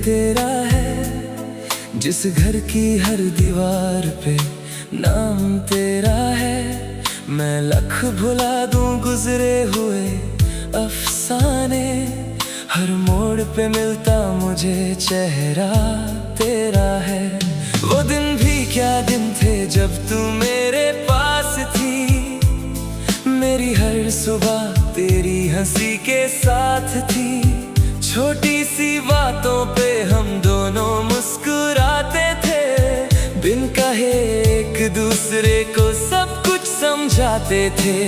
तेरा है, जिस घर की हर दीवार पे नाम तेरा है। मैं लख भुला दूं गुजरे हुए अफसाने, हर मोड़ पे मिलता मुझे चेहरा तेरा है। वो दिन भी क्या दिन थे जब तू मेरे पास थी, मेरी हर सुबह तेरी हंसी के साथ थी। छोटी सी बातों पे हम दोनों मुस्कुराते थे, बिन कहे एक दूसरे को सब कुछ समझाते थे।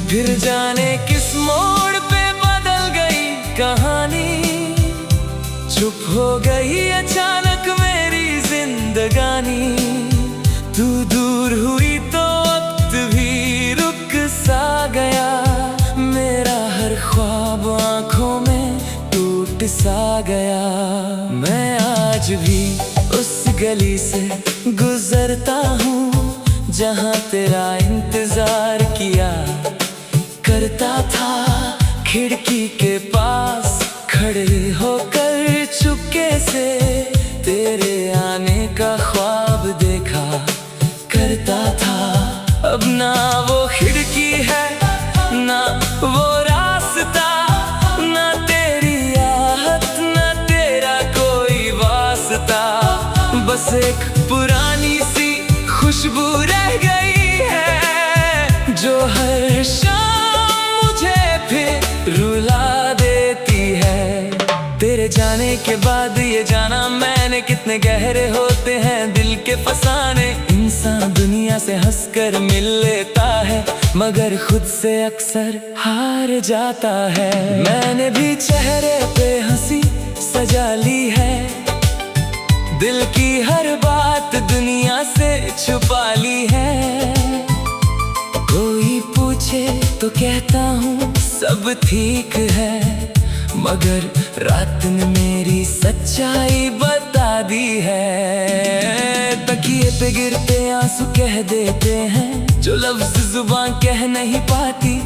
फिर जाने किस मोड़ पे बदल गई कहानी, चुप हो गई अचानक मेरी जिंदगानी। तू दूर हुई तो वक्त भी रुक सा गया, मेरा हर ख्वाब आंखों में टूट सा गया। मैं आज भी उस गली से गुजरता हूँ जहाँ तेरा इंतजार किया करता था। खिड़की के पास खड़े होकर चुपके से तेरे आने का ख्वाब देखा करता था। अब ना वो खिड़की है ना वो रास्ता, ना तेरी आहट ना तेरा कोई वास्ता। बस एक पुरानी सी खुशबू रह गई है, जो हर शाम मुझे फिर रुला देती है। तेरे जाने के बाद ये जाना मैंने कितने गहरे होते हैं दिल के फसाने। इंसान दुनिया से हंसकर मिल लेता है, मगर खुद से अक्सर हार जाता है। मैंने भी चेहरे पे हंसी सजा ली है, दिल की हर बात दुनिया से छुपा ली है। कोई पूछे तो कहता हूँ सब ठीक है, मगर रात ने मेरी सच्चाई बता दी है। तकिए पे गिरते आंसू कह देते हैं जो लफ्ज जुबान कह नहीं पाती।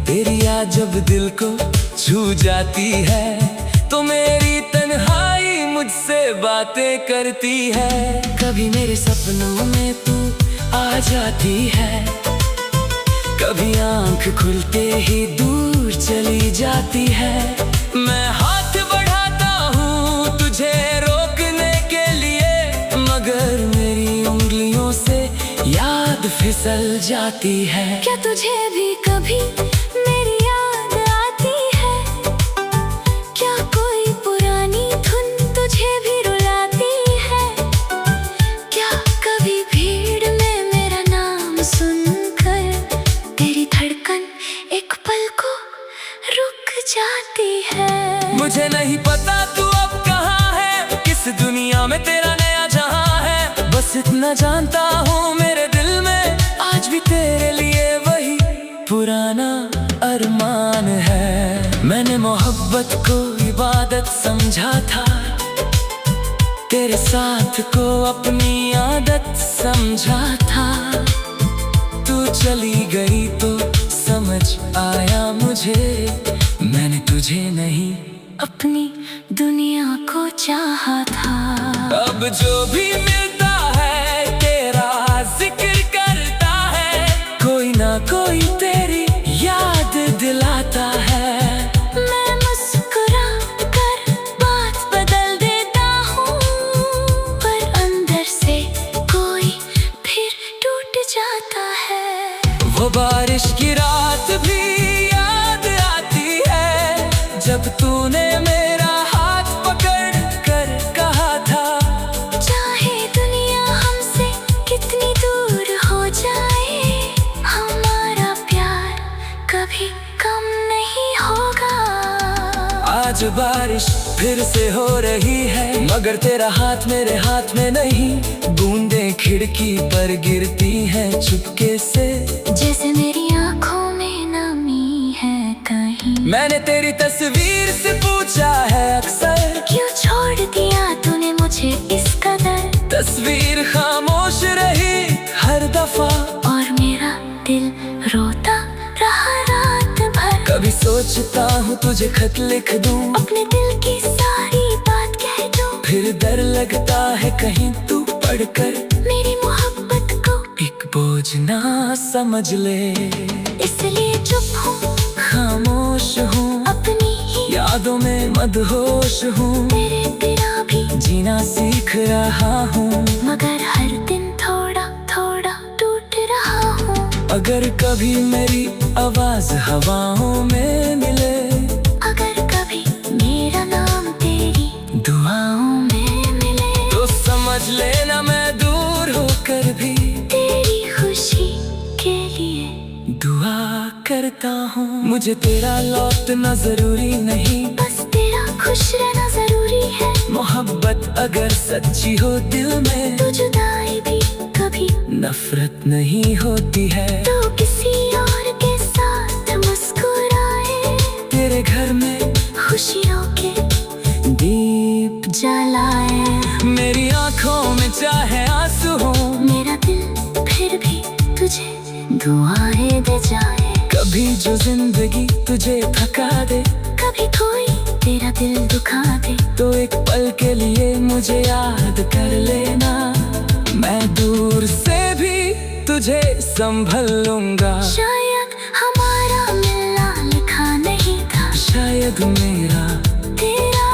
तेरी याद जब दिल को छू जाती है तो मेरी तन्हाई मुझसे बातें करती है। कभी मेरे सपनों में तू आ जाती है, कभी आंख खुलते ही दूर चली जाती है। मैं हाथ बढ़ाता हूँ तुझे रोकने के लिए, मगर मेरी उंगलियों से याद फिसल जाती है। क्या तुझे भी कभी मेरी याद आती है? क्या कोई पुरानी धुन तुझे भी रुलाती है? क्या कभी भीड़ में मेरा नाम सुनकर तेरी धड़कन एक पल को रुक जाती है? मुझे नहीं पता तू अब कहाँ है, किस दुनिया में तेरा नया जहां है। बस इतना जानता हूँ मेरे दिल में आज भी तेरे लिए वही पुराना अरमान है। मैंने मोहब्बत को इबादत समझा था, तेरे साथ को अपनी आदत समझा था। तू चली गई तो समझ आया मुझे, मैंने तुझे नहीं अपनी दुनिया को चाहा था। अब जो भी मिलता है तेरा जिक्र करता है, कोई ना कोई तेरी याद दिलाता है। मैं मुस्कुरा कर बात बदल देता हूँ, पर अंदर से कोई फिर टूट जाता है। वो बारिश की रात भी याद आती है, जब तूने मेरा हाथ पकड़ कर कहा था, चाहे दुनिया हमसे कितनी दूर हो जाए, हमारा प्यार कभी कम नहीं होगा। आज बारिश फिर से हो रही है, मगर तेरा हाथ मेरे हाथ में नहीं। बूंदें खिड़की पर गिरती हैं चुपके से, जैसे मेरी आंखों में नमी है कहीं। मैंने तेरी तस्वीर से पूछा है अक्सर, क्यों छोड़ दिया तूने मुझे इस कदर? तस्वीर खामोश रही हर दफा, और मेरा दिल रोता रहा रात भर। कभी सोचता हूँ तुझे खत लिख दूं, अपने दिल की सारी बात कह दूं, फिर डर लगता है कहीं तू पढ़कर मेरी मोहब्बत को एक बोझ ना समझ ले। इसलिए चुप हूँ, खामोश हूँ, अपनी ही यादों में मदहोश हूँ, तेरे बिना भी जीना सीख रहा हूँ, मगर हर दिन थोड़ा थोड़ा टूट रहा हूँ। अगर कभी मेरी आवाज हवाओं में मिले, अगर कभी मेरा नाम तेरी दुआओं में मिले, तो समझ लेना मैं दूर होकर भी तेरी खुशी के लिए दुआ करता हूँ। मुझे तेरा लौटना जरूरी नहीं, बस तेरा खुश रहना जरूरी है। मोहब्बत अगर सच्ची हो दिल में, तो जुदाई भी कभी नफरत नहीं होती है। तो किसी और के साथ मुस्कुराए, तेरे घर में खुशियों के दीप जलाए। मेरी आंखों में चाहे आंसू हो, मेरा दिल फिर भी तुझे दुआएं दे जाए। कभी जो जिंदगी तुझे थका दे, कभी कोई तेरा दिल दुखा दे, तो एक पल के लिए मुझे याद कर लेना। मैं दूर से भी तुझे संभल लूंगा। शायद हमारा मिलना लिखा नहीं था, शायद मेरा तेरा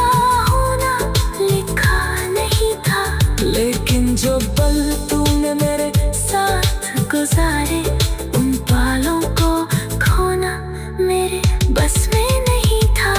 होना लिखा नहीं था, लेकिन जो पल तूने मेरे साथ गुजारे उन पालों को खोना मेरे बस में नहीं था।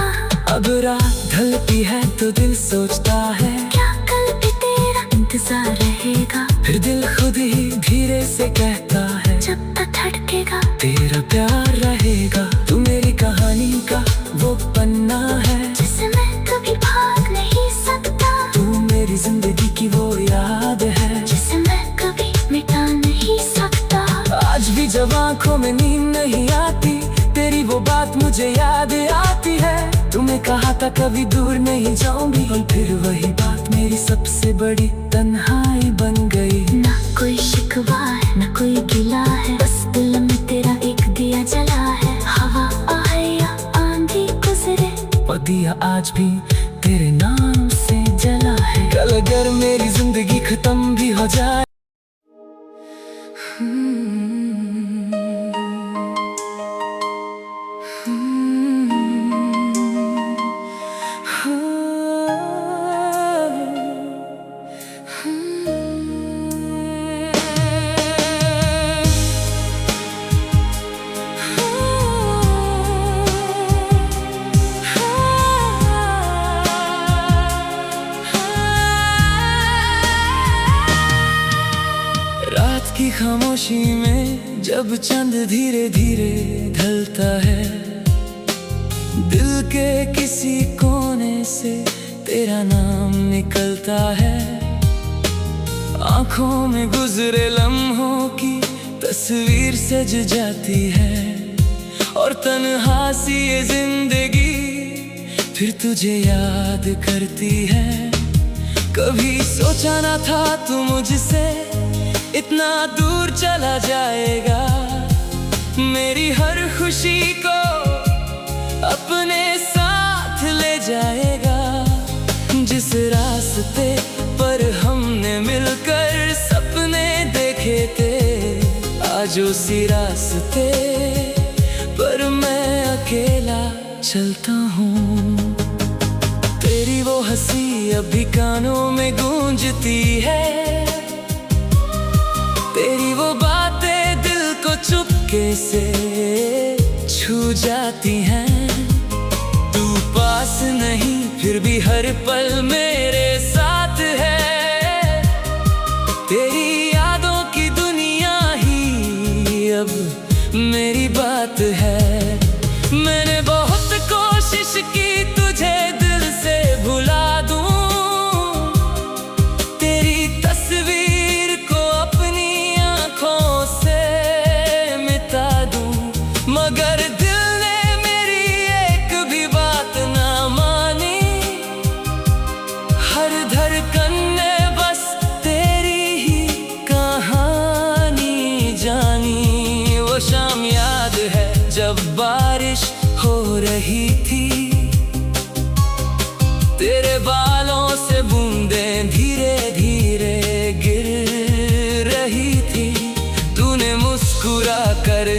अब रात ढलती है तो दिल सोचता है, क्या कल भी तेरा इंतजार रहेगा? फिर दिल खुद ही धीरे से कहता है, जब तक धड़केगा तेरा प्यार रहेगा। तू मेरी कहानी का वो पन्ना है, जिसे मैं कभी भाग नहीं सकता। तू मेरी जिंदगी की वो याद है, जिसे मैं कभी मिटा नहीं सकता। आज भी जब आंखों में नींद नहीं आती, तेरी वो बात मुझे याद आती है। तूने कहा था कभी दूर नहीं जाऊंगी, और फिर वही बात मेरी सबसे बड़ी तन्हाई बन गई। ना कोई शिकवा है, ना कोई गिला है, बस दिल में तेरा एक दिया जला है। हवा आए या आंधी गुजरे, और दिया आज भी तेरे नाम से जला है। कल अगर मेरी जिंदगी खत्म भी हो जाए, की खामोशी में जब चंद धीरे धीरे ढलता है, दिल के किसी कोने से तेरा नाम निकलता है। आंखों में गुजरे लम्हों की तस्वीर सज जाती है, और तन्हा सी ये जिंदगी फिर तुझे याद करती है। कभी सोचा ना था तू मुझसे इतना दूर चला जाएगा, मेरी हर खुशी को अपने साथ ले जाएगा। जिस रास्ते पर हमने मिलकर सपने देखे थे, आज उसी रास्ते पर मैं अकेला चलता हूँ। तेरी वो हंसी अभी कानों में गूंजती है, तेरी वो बातें दिल को चुपके से छू जाती हैं। तू पास नहीं फिर भी हर पल मेरे साथ है, तेरी यादों की दुनिया ही अब मेरी बात है। मैंने बहुत कोशिश की तुझे दिल से भुला दूं, तेरी तस्वीर को अपनी आंखों से मिटा दूं, मगर दिल ने मेरी एक भी बात ना मानी। हर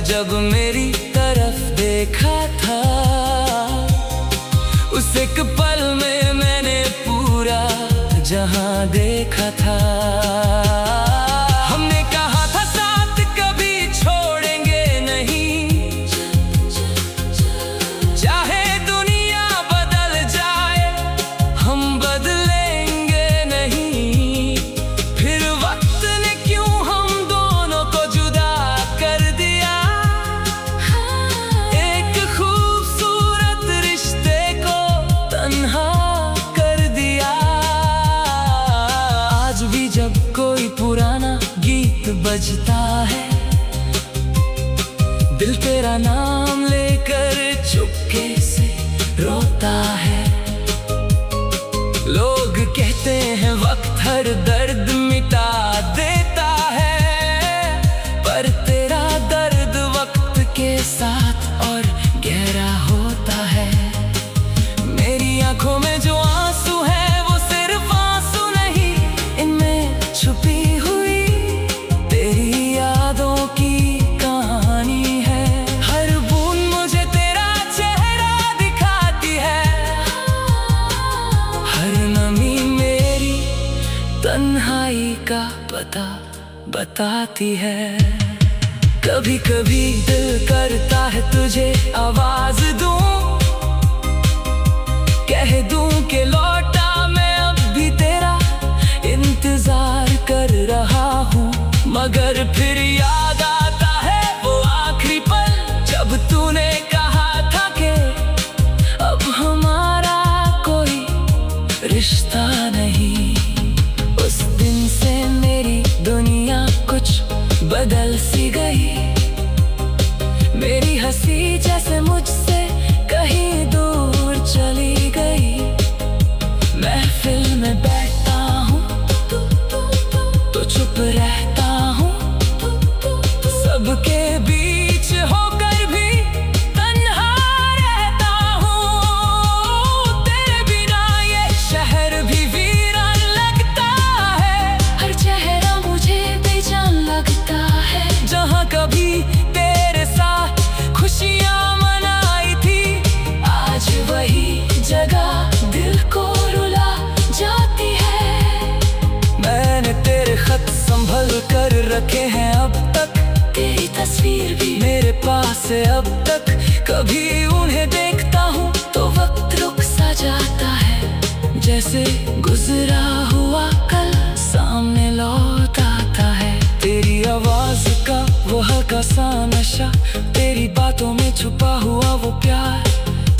जब मेरी तरफ देखा था, उस एक पल में मैंने पूरा जहां देखा था। हमने कहा था साथ कभी छोड़ेंगे नहीं, चाहे दुनिया बदल जाए हम बदलेंगे नहीं। फिर वक्त ने क्यों हम दोनों को जुदा कर दिया, एक खूबसूरत रिश्ते को तन्हा कर दिया। आज भी जब कोई पुराना गीत बजता है, दिल तेरा नाम लेकर चुपके से रोता है। लोग कहते हैं वक्त हर दर्द मिटा देता है, पर तेरा दर्द वक्त के साथ और गहरा होता है। मेरी आंखों में जो आंसू है वो सिर्फ आंसू नहीं, इनमें छुपी हुई तेरी यादों की कहानी है। हर बूंद मुझे तेरा चेहरा दिखाती है, हर नमी मेरी तन्हाई का पता बताती है। कभी कभी दिल करता है तुझे आवाज दूं, कह दूं कि लौटा मैं अब भी तेरा इंतजार कर रहा हूँ। मगर फिर याद आता है वो आखिरी पल जब तूने कहा था कि अब हमारा कोई रिश्ता नहीं। उस दिन से मेरी दुनिया कुछ बदल सी गई, मेरी हंसी जैसे मुझसे कहीं दूर चली गई। महफिल में बैठता हूँ तो चुप रहता हूँ, सबके बीच होकर भी तन्हा रहता हूँ। तेरे बिना ये शहर भी वीरान लगता है, हर चेहरा मुझे बेजान लगता है। जहाँ कभी तेरे साथ खुशियाँ मनाई थी, आज वही जगह दिल को रुला जाती है। मैंने तेरे खत संभल कर रखे हैं अब तक, तेरी तस्वीर भी मेरे पास है अब तक। कभी उन्हें देखता हूँ तो वक्त रुक सा जाता है, जैसे गुजरा हुआ कल सामने लौट आता है। तेरी आवाज का वो हल्का सा नशा, तेरी बातों में छुपा हुआ वो प्यार,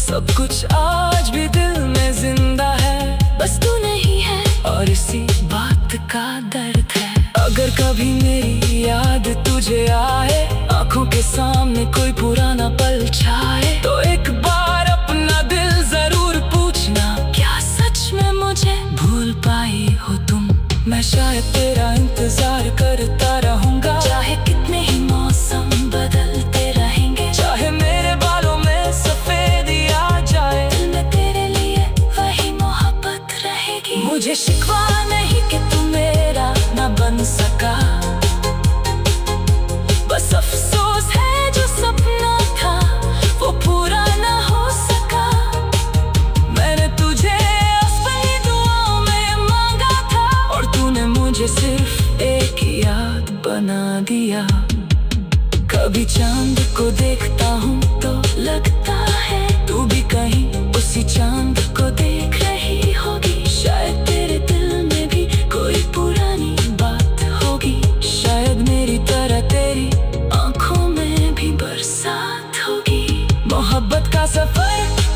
सब कुछ आज भी दिल में जिंदा है। बस तू नहीं है और इसी बात का दर्द है। अगर कभी मेरी याद तुझे आए, आंखों के सामने कोई पुराना पल छाए, तो एक बार अपना दिल जरूर पूछना, क्या सच में मुझे भूल पाई हो तुम। मैं शायद तेरा इंतजार करता रहूंगा, चाहे कितने ही मौसम बदलते रहेंगे, चाहे मेरे बालों में सफेदी आ जाए, दिल में तेरे लिए वही मोहब्बत रहेगी। मुझे शिकवा नहीं कि तू मेरा ना बन सका, बस अफसोस है जो सपना था वो पूरा ना हो सका। मैंने तुझे अपनी दुआओं में मांगा था, और तूने मुझे सिर्फ एक याद बना दिया। कभी चांद को देखता हूँ तो लगता है तू भी कहीं उसी चांद को देख रही होगी। शायद तेरे दिल में भी कोई पुरानी बात होगी, शायद मेरी तरह तेरी आंखों में भी बरसात होगी। मोहब्बत का सफर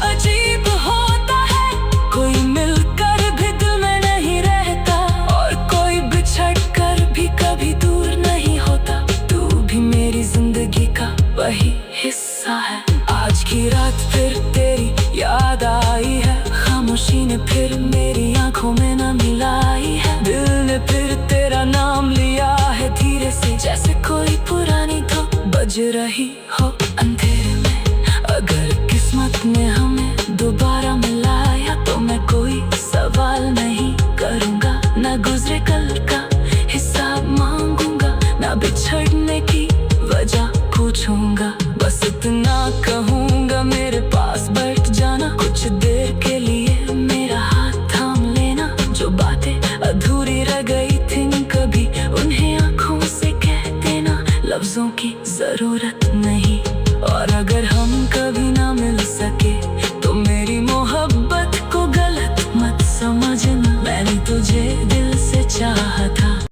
अजीब होता है, कोई मिलकर भी दिल में नहीं रहता, और कोई बिछड़ कर भी कभी दूर नहीं होता। तू भी मेरी जिंदगी का वही हिस्सा है। आज की रात फिर तेरी याद आई है, खामोशी ने फिर मेरी आंखों में न मिलाई है। दिल ने फिर तेरा नाम लिया है धीरे से, जैसे कोई पुरानी धुन बज रही हो अंधेरे में। अगर किस्मत ने हमें दोबारा मिलाया तो मैं कोई सवाल नहीं करूँगा, ना गुजरे कल का हिसाब मांगूंगा, ना बिछड़ने की वजह पूछूंगा। पूछूंगा, बस इतना कहूंगा मेरे पास बैठ जाना, कुछ देर के लिए मेरा हाथ थाम लेना। जो बातें अधूरी रह गई थी कभी, उन्हें आंखों से कह देना। लफ्जों की जरूरत नहीं